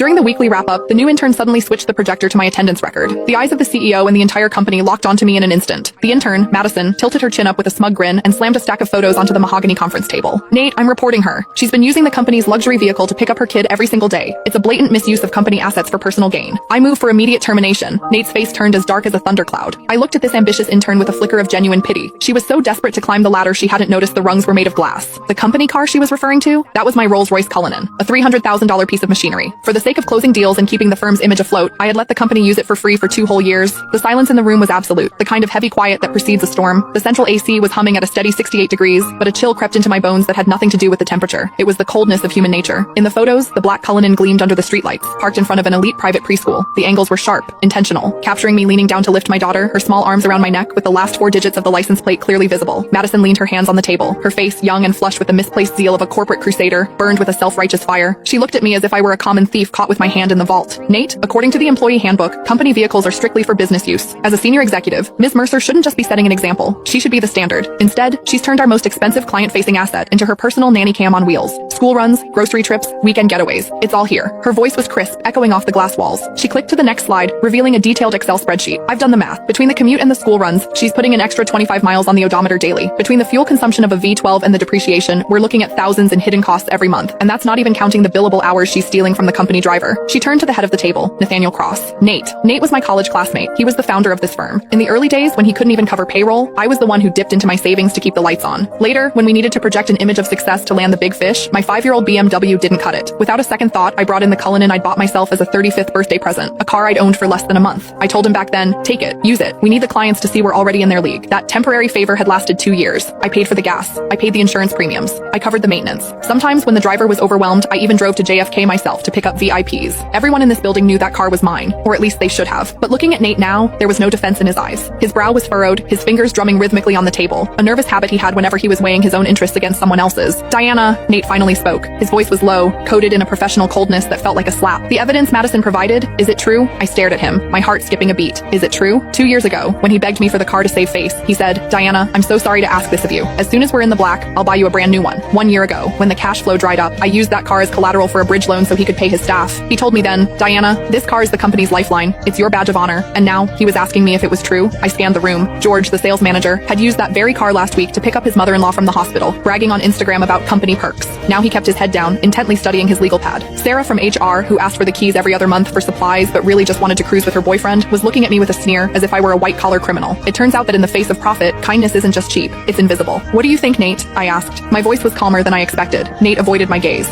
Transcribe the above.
During the weekly wrap-up, the new intern suddenly switched the projector to my attendance record. The eyes of the CEO and the entire company locked onto me in an instant. The intern, Madison, tilted her chin up with a smug grin and slammed a stack of photos onto the mahogany conference table. Nate, I'm reporting her. She's been using the company's luxury vehicle to pick up her kid every single day. It's a blatant misuse of company assets for personal gain. I move for immediate termination. Nate's face turned as dark as a thundercloud. I looked at this ambitious intern with a flicker of genuine pity. She was so desperate to climb the ladder she hadn't noticed the rungs were made of glass. The company car she was referring to? That was my Rolls-Royce Cullinan, a $300,000 piece of machinery. For the sake of closing deals and keeping the firm's image afloat, I had let the company use it for free for 2 whole years. The silence in the room was absolute, the kind of heavy quiet that precedes a storm. The central AC was humming at a steady 68 degrees, but a chill crept into my bones that had nothing to do with the temperature. It was the coldness of human nature. In the photos, the black Cullinan gleamed under the streetlights, parked in front of an elite private preschool. The angles were sharp, intentional, capturing me leaning down to lift my daughter, her small arms around my neck with the last 4 digits of the license plate clearly visible. Madison leaned her hands on the table, her face young and flushed with the misplaced zeal of a corporate crusader, burned with a self-righteous fire. She looked at me as if I were a common thief caught with my hand in the vault. Nate, according to the employee handbook, company vehicles are strictly for business use. As a senior executive, Ms. Mercer shouldn't just be setting an example. She should be the standard. Instead, she's turned our most expensive client-facing asset into her personal nanny cam on wheels. School runs, grocery trips, weekend getaways. It's all here. Her voice was crisp, echoing off the glass walls. She clicked to the next slide, revealing a detailed Excel spreadsheet. I've done the math. Between the commute and the school runs, she's putting an extra 25 miles on the odometer daily. Between the fuel consumption of a V12 and the depreciation, we're looking at thousands in hidden costs every month. And that's not even counting the billable hours she's stealing from the company driver. She turned to the head of the table, Nathaniel Cross. Nate was my college classmate. He was the founder of this firm. In the early days, when he couldn't even cover payroll, I was the one who dipped into my savings to keep the lights on. Later, when we needed to project an image of success to land the big fish, my 5-year-old BMW didn't cut it. Without a second thought, I brought in the Cullinan I'd bought myself as a 35th birthday present, a car I'd owned for less than a month. I told him back then, take it, use it. We need the clients to see we're already in their league. That temporary favor had lasted 2 years. I paid for the gas. I paid the insurance premiums. I covered the maintenance. Sometimes when the driver was overwhelmed, I even drove to JFK myself to pick up VIPs. Everyone in this building knew that car was mine, or at least they should have. But looking at Nate now, there was no defense in his eyes. His brow was furrowed, his fingers drumming rhythmically on the table, a nervous habit he had whenever he was weighing his own interests against someone else's. Diana, Nate finally spoke. His voice was low, coated in a professional coldness that felt like a slap. The evidence Madison provided, is it true? I stared at him, my heart skipping a beat. Is it true? 2 years ago, when he begged me for the car to save face, he said, Diana, I'm so sorry to ask this of you. As soon as we're in the black, I'll buy you a brand new one. 1 year ago, when the cash flow dried up, I used that car as collateral for a bridge loan so he could pay his staff. He told me then, Diana, this car is the company's lifeline. It's your badge of honor. And now, he was asking me if it was true. I scanned the room. George, the sales manager, had used that very car last week to pick up his mother-in-law from the hospital, bragging on Instagram about company perks. Now he kept his head down, intently studying his legal pad. Sarah from HR, who asked for the keys every other month for supplies but really just wanted to cruise with her boyfriend, was looking at me with a sneer as if I were a white-collar criminal. It turns out that in the face of profit, kindness isn't just cheap, it's invisible. What do you think, Nate? I asked. My voice was calmer than I expected. Nate avoided my gaze.